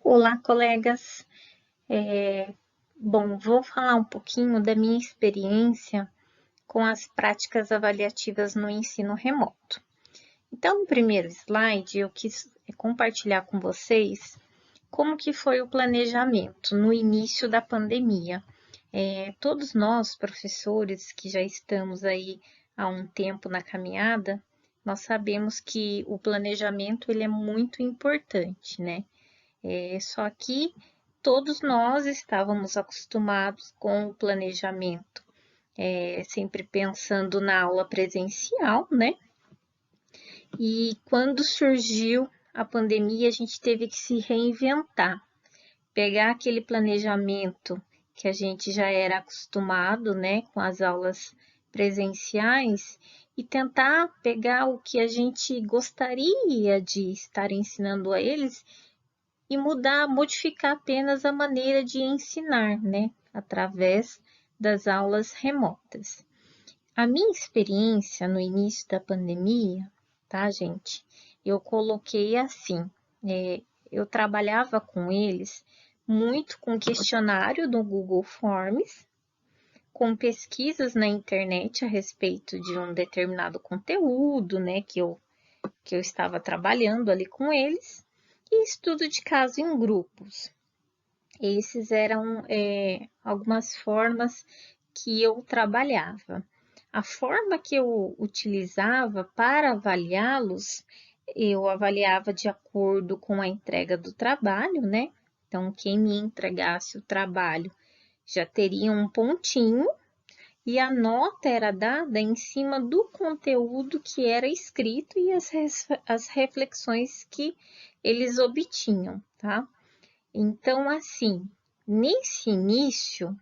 Olá, colegas. Bom, vou falar um pouquinho da minha experiência com as práticas avaliativas no ensino remoto. Então, no primeiro slide, eu quis compartilhar com vocês como que foi o planejamento no início da pandemia. Todos nós, professores que já estamos aí há um tempo na caminhada, nós sabemos que o planejamento ele é muito importante, né? Só que todos nós estávamos acostumados com o planejamento, sempre pensando na aula presencial, né? E quando surgiu a pandemia, a gente teve que se reinventar, pegar aquele planejamento que a gente já era acostumado, né, com as aulas presenciais e tentar pegar o que a gente gostaria de estar ensinando a eles e modificar apenas a maneira de ensinar, né, através das aulas remotas. A minha experiência no início da pandemia, tá, gente? Eu coloquei assim, eu trabalhava com eles muito com questionário do Google Forms, com pesquisas na internet a respeito de um determinado conteúdo, né, que eu estava trabalhando ali com eles, e estudo de caso em grupos. Esses eram algumas formas que eu trabalhava. A forma que eu utilizava para avaliá-los, eu avaliava de acordo com a entrega do trabalho, né? Então, quem me entregasse o trabalho já teria um pontinho e a nota era dada em cima do conteúdo que era escrito e as reflexões que eles obtinham, tá? Então, assim, nesse início,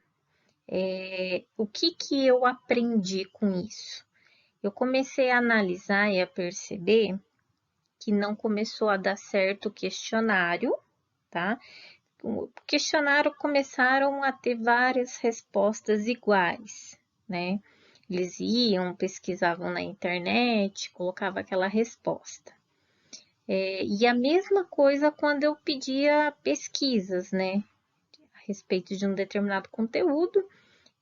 o que eu aprendi com isso? Eu comecei a analisar e a perceber que não começou a dar certo o questionário, tá? O questionário começaram a ter várias respostas iguais, né? Eles iam, pesquisavam na internet, colocavam aquela resposta. E a mesma coisa quando eu pedia pesquisas, né? A respeito de um determinado conteúdo,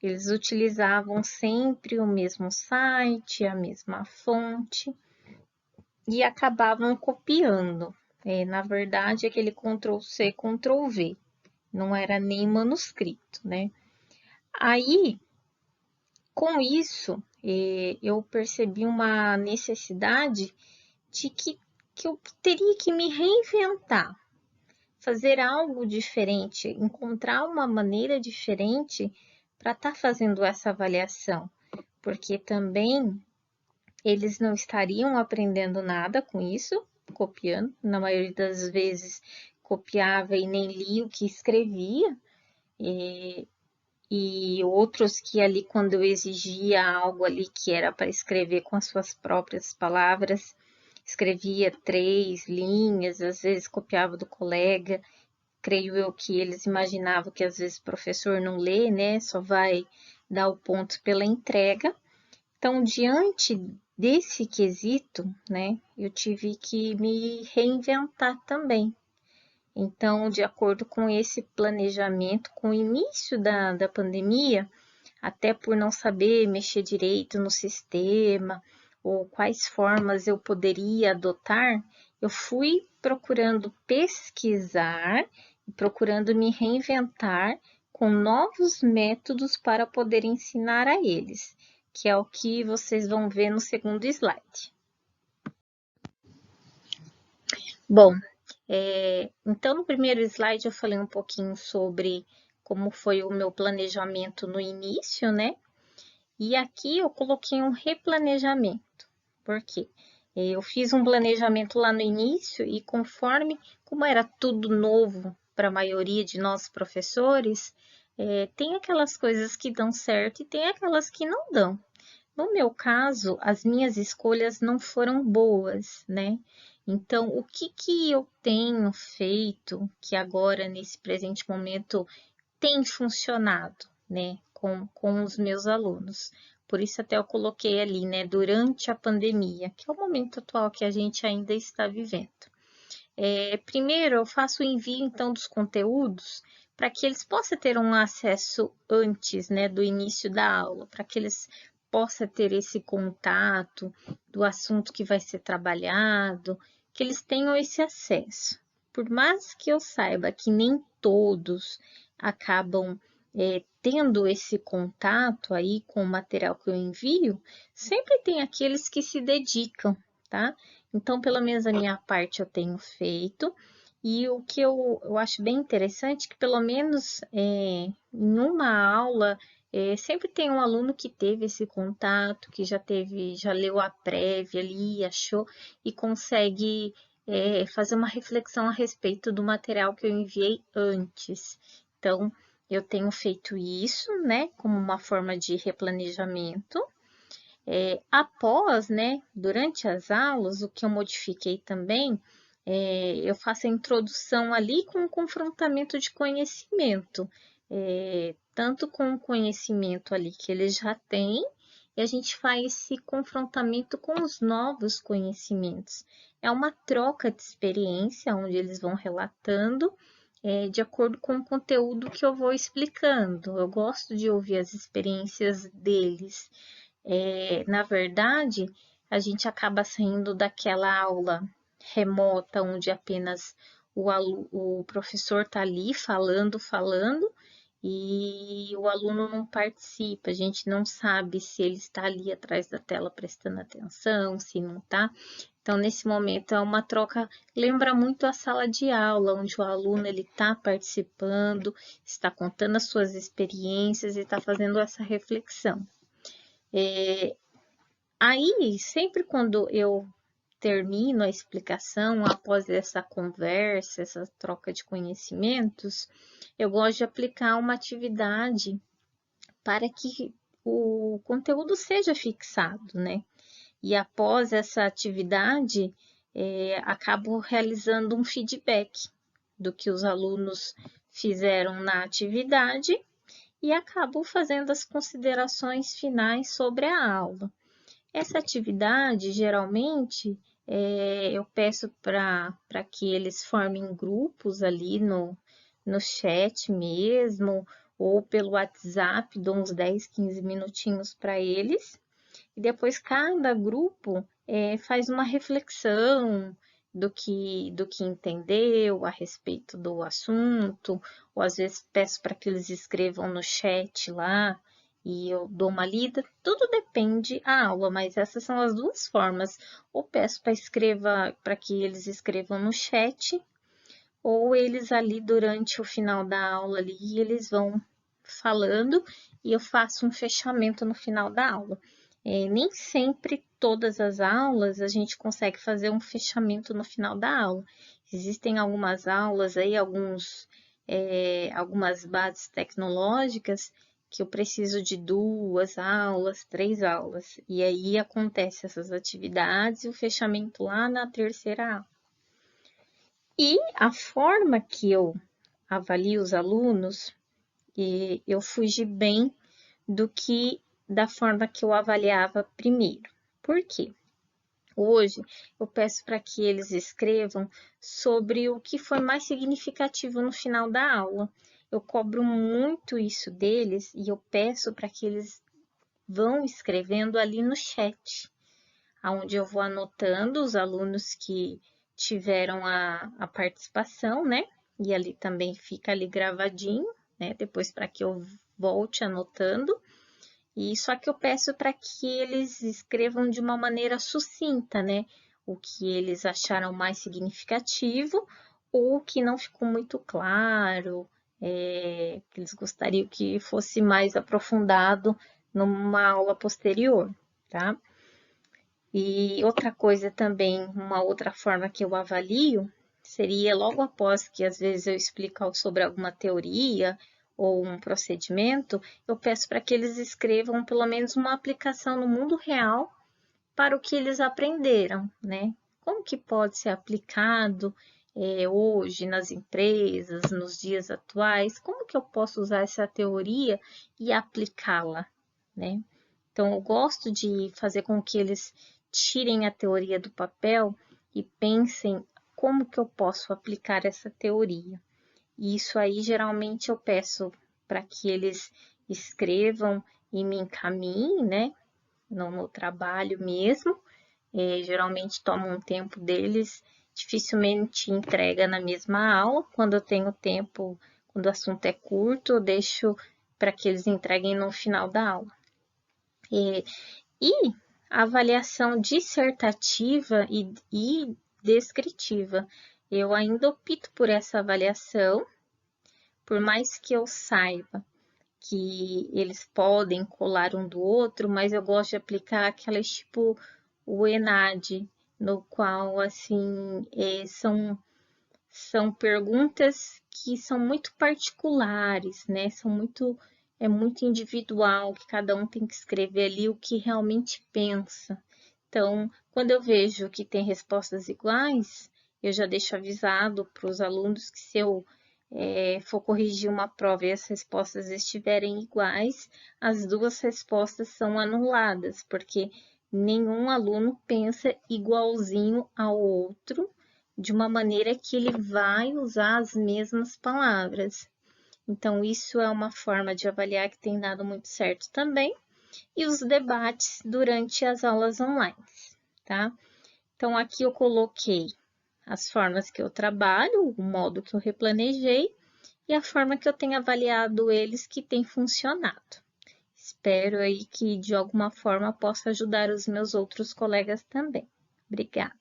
eles utilizavam sempre o mesmo site, a mesma fonte e acabavam copiando. Na verdade, aquele Ctrl+C, Ctrl+V, não era nem manuscrito, né? Aí, com isso, eu percebi uma necessidade de que eu teria que me reinventar, fazer algo diferente, encontrar uma maneira diferente para estar fazendo essa avaliação, porque também eles não estariam aprendendo nada com isso, copiando, na maioria das vezes copiava e nem lia o que escrevia, e outros que ali, quando eu exigia algo ali que era para escrever com as suas próprias palavras, escrevia 3 linhas, às vezes copiava do colega. Creio eu que eles imaginavam que às vezes o professor não lê, né? Só vai dar o ponto pela entrega. Então, diante desse quesito, né, eu tive que me reinventar também. Então, de acordo com esse planejamento, com o início da pandemia, até por não saber mexer direito no sistema ou quais formas eu poderia adotar, eu fui procurando pesquisar e procurando me reinventar com novos métodos para poder ensinar a eles, que é o que vocês vão ver no segundo slide. Bom, então no primeiro slide eu falei um pouquinho sobre como foi o meu planejamento no início, né? E aqui eu coloquei um replanejamento. Por quê? Eu fiz um planejamento lá no início e conforme, como era tudo novo para a maioria de nós professores, tem aquelas coisas que dão certo e tem aquelas que não dão. No meu caso, as minhas escolhas não foram boas, né? Então, o que eu tenho feito que agora, nesse presente momento, tem funcionado, né, com os meus alunos? Por isso até eu coloquei ali, né, durante a pandemia, que é o momento atual que a gente ainda está vivendo. Primeiro, eu faço o envio, então, dos conteúdos para que eles possam ter um acesso antes, né, do início da aula, para que eles possam ter esse contato do assunto que vai ser trabalhado, que eles tenham esse acesso. Por mais que eu saiba que nem todos acabam tendo esse contato aí com o material que eu envio, sempre tem aqueles que se dedicam, tá? Então, pelo menos a minha parte eu tenho feito. E o que eu acho bem interessante é que, pelo menos em uma aula, sempre tem um aluno que teve esse contato, que já leu a prévia ali, achou e consegue fazer uma reflexão a respeito do material que eu enviei antes. Então, eu tenho feito isso, né, como uma forma de replanejamento. Após, né, durante as aulas, o que eu modifiquei também, eu faço a introdução ali com o confrontamento de conhecimento, tanto com o conhecimento ali que eles já têm, e a gente faz esse confrontamento com os novos conhecimentos. É uma troca de experiência, onde eles vão relatando, de acordo com o conteúdo que eu vou explicando. Eu gosto de ouvir as experiências deles. Na verdade, a gente acaba saindo daquela aula remota, onde apenas o professor está ali falando, e o aluno não participa. A gente não sabe se ele está ali atrás da tela prestando atenção, se não está. Então, nesse momento, é uma troca, lembra muito a sala de aula, onde o aluno ele está participando, está contando as suas experiências e está fazendo essa reflexão. Aí, sempre quando eu termino a explicação, após essa conversa, essa troca de conhecimentos, eu gosto de aplicar uma atividade para que o conteúdo seja fixado, né? E após essa atividade, acabo realizando um feedback do que os alunos fizeram na atividade e acabo fazendo as considerações finais sobre a aula. Essa atividade, geralmente, eu peço para que eles formem grupos ali no chat mesmo, ou pelo WhatsApp, dou uns 10, 15 minutinhos para eles, e depois cada grupo faz uma reflexão do que entendeu a respeito do assunto, ou às vezes peço para que eles escrevam no chat lá, e eu dou uma lida, tudo depende da aula, mas essas são as duas formas. Ou peço para que eles escrevam no chat, ou eles ali durante o final da aula ali, eles vão falando e eu faço um fechamento no final da aula. Nem sempre todas as aulas a gente consegue fazer um fechamento no final da aula. Existem algumas aulas aí, algumas bases tecnológicas que eu preciso de 2 aulas, 3 aulas. E aí acontece essas atividades e o fechamento lá na terceira aula. E a forma que eu avalio os alunos, eu fugi bem da forma que eu avaliava primeiro. Por quê? Hoje eu peço para que eles escrevam sobre o que foi mais significativo no final da aula. Eu cobro muito isso deles e eu peço para que eles vão escrevendo ali no chat, onde eu vou anotando os alunos que tiveram a participação, né? E ali também fica ali gravadinho, né? Depois para que eu volte anotando. E só que eu peço para que eles escrevam de uma maneira sucinta, né? O que eles acharam mais significativo ou que não ficou muito claro, que eles gostariam que fosse mais aprofundado numa aula posterior, tá? E outra coisa também, uma outra forma que eu avalio, seria logo após que às vezes eu explico sobre alguma teoria ou um procedimento, eu peço para que eles escrevam pelo menos uma aplicação no mundo real para o que eles aprenderam, né? Como que pode ser aplicado hoje nas empresas, nos dias atuais? Como que eu posso usar essa teoria e aplicá-la, né? Então, eu gosto de fazer com que eles tirem a teoria do papel e pensem como que eu posso aplicar essa teoria. E isso aí, geralmente, eu peço para que eles escrevam e me encaminhem, né? No trabalho mesmo. Geralmente toma um tempo deles, dificilmente entrega na mesma aula. Quando eu tenho tempo, quando o assunto é curto, eu deixo para que eles entreguem no final da aula. E a avaliação dissertativa e descritiva. Eu ainda opto por essa avaliação, por mais que eu saiba que eles podem colar um do outro, mas eu gosto de aplicar aquelas tipo o ENAD, no qual, assim, são perguntas que são muito particulares, né? É muito individual, que cada um tem que escrever ali o que realmente pensa. Então, quando eu vejo que tem respostas iguais, eu já deixo avisado para os alunos que se eu for corrigir uma prova e as respostas estiverem iguais, as duas respostas são anuladas, porque nenhum aluno pensa igualzinho ao outro, de uma maneira que ele vai usar as mesmas palavras. Então, isso é uma forma de avaliar que tem dado muito certo também. E os debates durante as aulas online, tá? Então, aqui eu coloquei as formas que eu trabalho, o modo que eu replanejei e a forma que eu tenho avaliado eles que tem funcionado. Espero aí que de alguma forma possa ajudar os meus outros colegas também. Obrigada.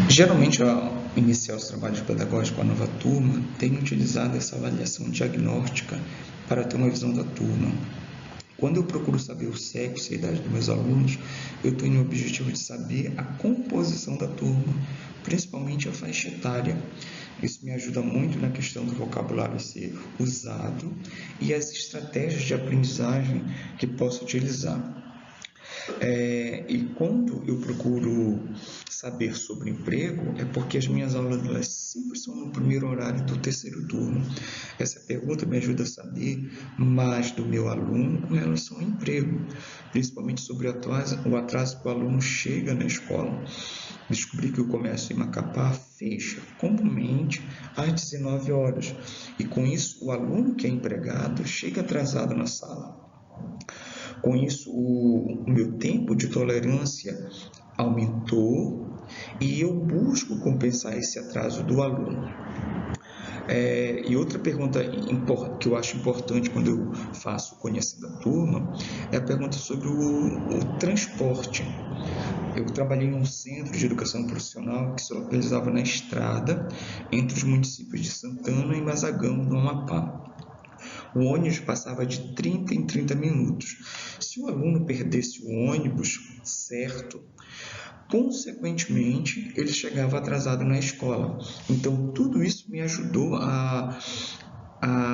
Geralmente, ao iniciar os trabalhos pedagógicos com a nova turma, tenho utilizado essa avaliação diagnóstica para ter uma visão da turma. Quando eu procuro saber o sexo e a idade dos meus alunos, eu tenho o objetivo de saber a composição da turma, principalmente a faixa etária. Isso me ajuda muito na questão do vocabulário ser usado e as estratégias de aprendizagem que posso utilizar. E quando eu procuro saber sobre emprego, é porque as minhas aulas elas sempre são no primeiro horário do terceiro turno. Essa pergunta me ajuda a saber mais do meu aluno com relação ao emprego, principalmente sobre o atraso que o aluno chega na escola. Descobri que o comércio em Macapá fecha comumente às 19 horas e com isso o aluno que é empregado chega atrasado na sala. Com isso, o meu tempo de tolerância aumentou e eu busco compensar esse atraso do aluno. E outra pergunta que eu acho importante quando eu faço Conhecendo a Turma é a pergunta sobre o transporte. Eu trabalhei num centro de educação profissional que se localizava na estrada entre os municípios de Santana e Mazagão, no Amapá. O ônibus passava de 30 em 30 minutos. Se o aluno perdesse o ônibus, certo, consequentemente, ele chegava atrasado na escola. Então, tudo isso me ajudou a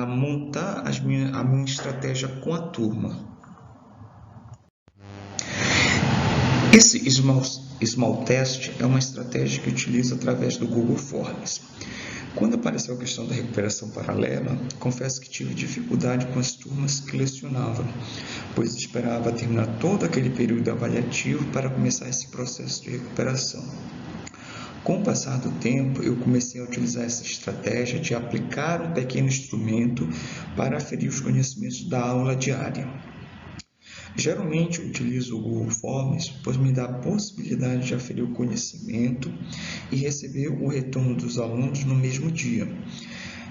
montar a minha estratégia com a turma. Esse Small Test é uma estratégia que eu utilizo através do Google Forms. Quando apareceu a questão da recuperação paralela, confesso que tive dificuldade com as turmas que lecionava, pois esperava terminar todo aquele período avaliativo para começar esse processo de recuperação. Com o passar do tempo, eu comecei a utilizar essa estratégia de aplicar um pequeno instrumento para aferir os conhecimentos da aula diária. Geralmente, eu utilizo o Google Forms, pois me dá a possibilidade de aferir o conhecimento e receber o retorno dos alunos no mesmo dia.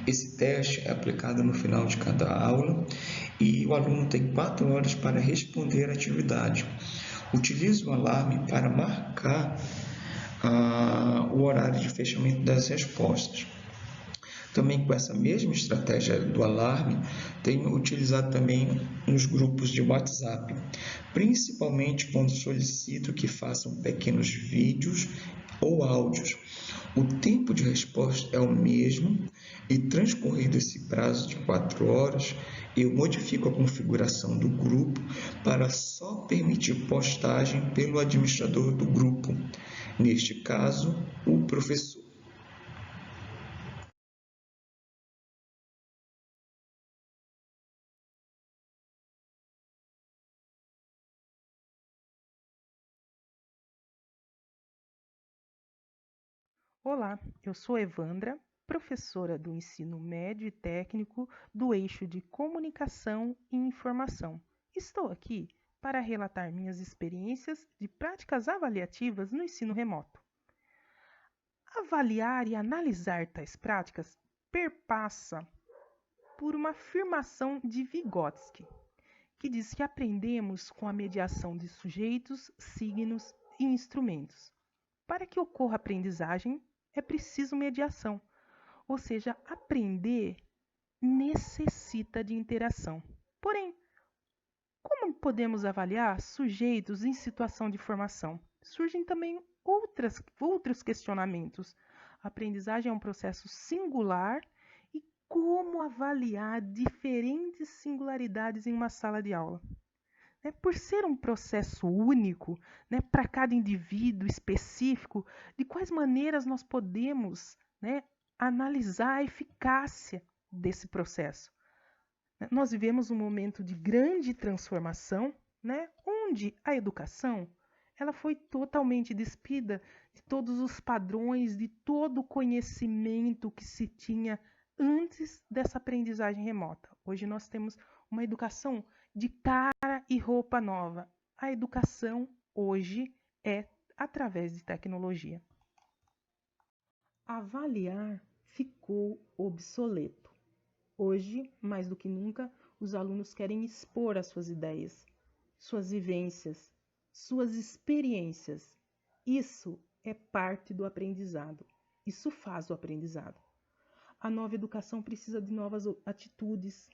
Esse teste é aplicado no final de cada aula e o aluno tem 4 horas para responder a atividade. Utilizo o alarme para marcar o horário de fechamento das respostas. Também com essa mesma estratégia do alarme, tenho utilizado também nos grupos de WhatsApp, principalmente quando solicito que façam pequenos vídeos ou áudios. O tempo de resposta é o mesmo e, transcorrido esse prazo de 4 horas, eu modifico a configuração do grupo para só permitir postagem pelo administrador do grupo, neste caso, o professor. Olá, eu sou Evandra, professora do ensino médio e técnico do eixo de comunicação e informação. Estou aqui para relatar minhas experiências de práticas avaliativas no ensino remoto. Avaliar e analisar tais práticas perpassa por uma afirmação de Vygotsky, que diz que aprendemos com a mediação de sujeitos, signos e instrumentos. Para que ocorra aprendizagem, é preciso mediação, ou seja, aprender necessita de interação. Porém, como podemos avaliar sujeitos em situação de formação? Surgem também outros questionamentos. A aprendizagem é um processo singular e como avaliar diferentes singularidades em uma sala de aula? Por ser um processo único, para cada indivíduo específico, de quais maneiras nós podemos, analisar a eficácia desse processo? Nós vivemos um momento de grande transformação, onde a educação ela foi totalmente despida de todos os padrões, de todo o conhecimento que se tinha antes dessa aprendizagem remota. Hoje nós temos uma educação de cara e roupa nova. A educação hoje é através de tecnologia. Avaliar ficou obsoleto. Hoje, mais do que nunca, os alunos querem expor as suas ideias, suas vivências, suas experiências. Isso é parte do aprendizado. Isso faz o aprendizado. A nova educação precisa de novas atitudes,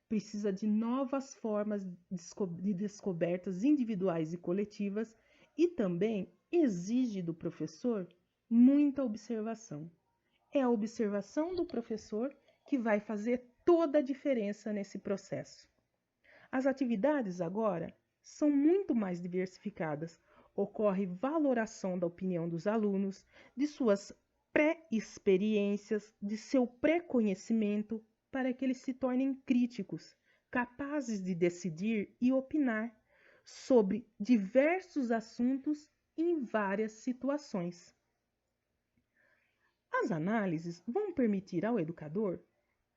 precisa de novas formas de descobertas individuais e coletivas e também exige do professor muita observação. É a observação do professor que vai fazer toda a diferença nesse processo. As atividades agora são muito mais diversificadas. Ocorre valoração da opinião dos alunos, de suas pré-experiências, de seu pré-conhecimento, para que eles se tornem críticos, capazes de decidir e opinar sobre diversos assuntos em várias situações. As análises vão permitir ao educador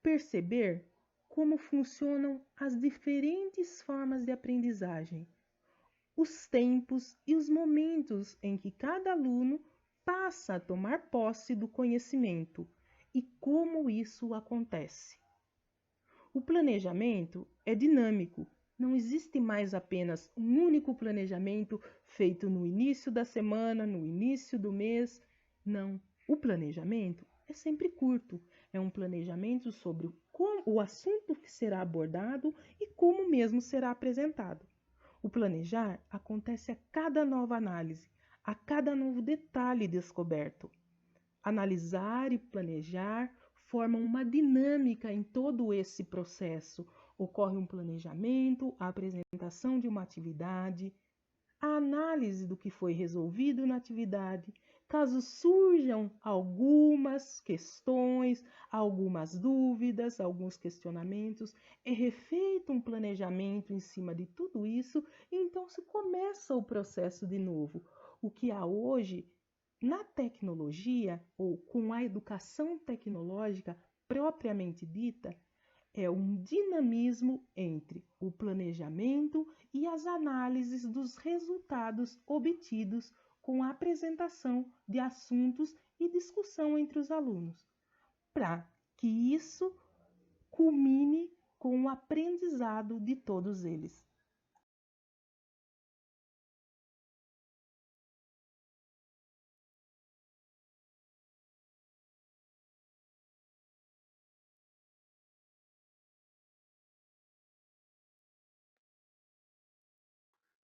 perceber como funcionam as diferentes formas de aprendizagem, os tempos e os momentos em que cada aluno passa a tomar posse do conhecimento e como isso acontece. O planejamento é dinâmico. Não existe mais apenas um único planejamento feito no início da semana, no início do mês. Não. O planejamento é sempre curto. É um planejamento sobre o assunto que será abordado e como mesmo será apresentado. O planejar acontece a cada nova análise, a cada novo detalhe descoberto. Analisar e planejar formam uma dinâmica em todo esse processo. Ocorre um planejamento, a apresentação de uma atividade, a análise do que foi resolvido na atividade. Caso surjam algumas questões, algumas dúvidas, alguns questionamentos, é refeito um planejamento em cima de tudo isso e então se começa o processo de novo. O que há hoje na tecnologia ou com a educação tecnológica propriamente dita é um dinamismo entre o planejamento e as análises dos resultados obtidos com a apresentação de assuntos e discussão entre os alunos, para que isso culmine com o aprendizado de todos eles.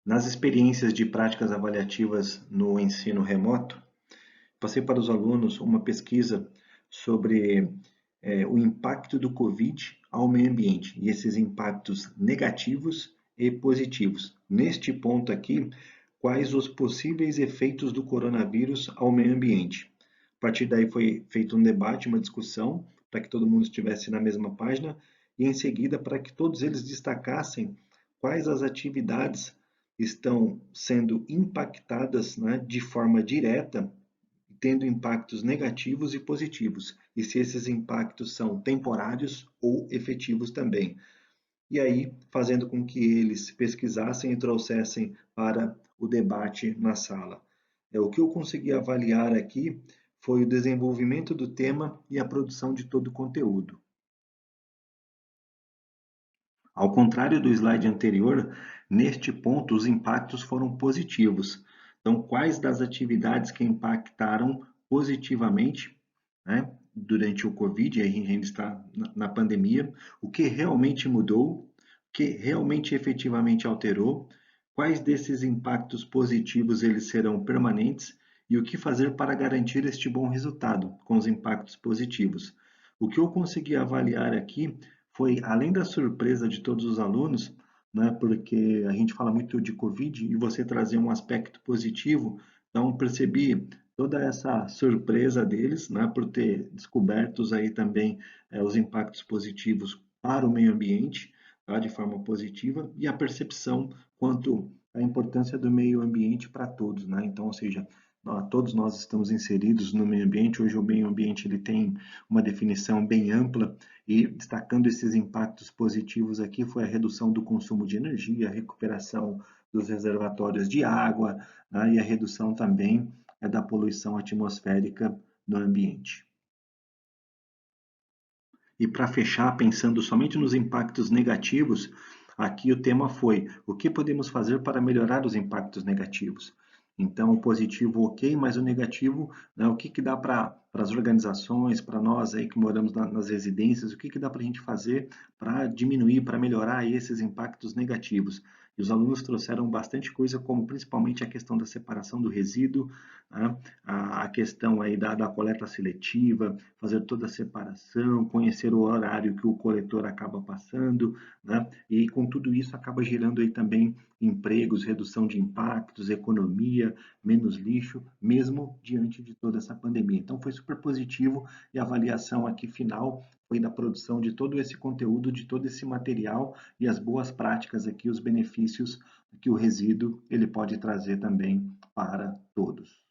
Nas experiências de práticas avaliativas no ensino remoto, passei para os alunos uma pesquisa sobre o impacto do Covid ao meio ambiente e esses impactos negativos e positivos. Neste ponto aqui, quais os possíveis efeitos do coronavírus ao meio ambiente? A partir daí foi feito um debate, uma discussão, para que todo mundo estivesse na mesma página e em seguida para que todos eles destacassem quais as atividades estão sendo impactadas, né, de forma direta, tendo impactos negativos e positivos, e se esses impactos são temporários ou efetivos também. E aí, fazendo com que eles pesquisassem e trouxessem para o debate na sala. O que eu consegui avaliar aqui foi o desenvolvimento do tema e a produção de todo o conteúdo. Ao contrário do slide anterior, neste ponto os impactos foram positivos. Então, quais das atividades que impactaram positivamente, né, durante o Covid, a gente ainda está na pandemia, o que realmente mudou, o que realmente efetivamente alterou, quais desses impactos positivos eles serão permanentes e o que fazer para garantir este bom resultado com os impactos positivos. O que eu consegui avaliar aqui foi, além da surpresa de todos os alunos, né, porque a gente fala muito de Covid e você trazer um aspecto positivo, então percebi toda essa surpresa deles, né, por ter descobertos aí também os impactos positivos para o meio ambiente, tá, de forma positiva, e a percepção quanto à importância do meio ambiente para todos, né? Então, ou seja, todos nós estamos inseridos no meio ambiente. Hoje o meio ambiente ele tem uma definição bem ampla e destacando esses impactos positivos aqui foi a redução do consumo de energia, a recuperação dos reservatórios de água, né, e a redução também da poluição atmosférica no ambiente. E para fechar, pensando somente nos impactos negativos, aqui o tema foi o que podemos fazer para melhorar os impactos negativos. Então, o positivo, ok, mas o negativo, né, o que dá para as organizações, para nós aí que moramos nas residências, o que dá para a gente fazer para diminuir, para melhorar esses impactos negativos? E os alunos trouxeram bastante coisa, como principalmente a questão da separação do resíduo, né, a questão aí da coleta seletiva, fazer toda a separação, conhecer o horário que o coletor acaba passando, né, e com tudo isso acaba gerando aí também empregos, redução de impactos, economia, menos lixo, mesmo diante de toda essa pandemia. Então foi super positivo e a avaliação aqui final foi da produção de todo esse conteúdo, de todo esse material e as boas práticas aqui, os benefícios que o resíduo ele pode trazer também para todos.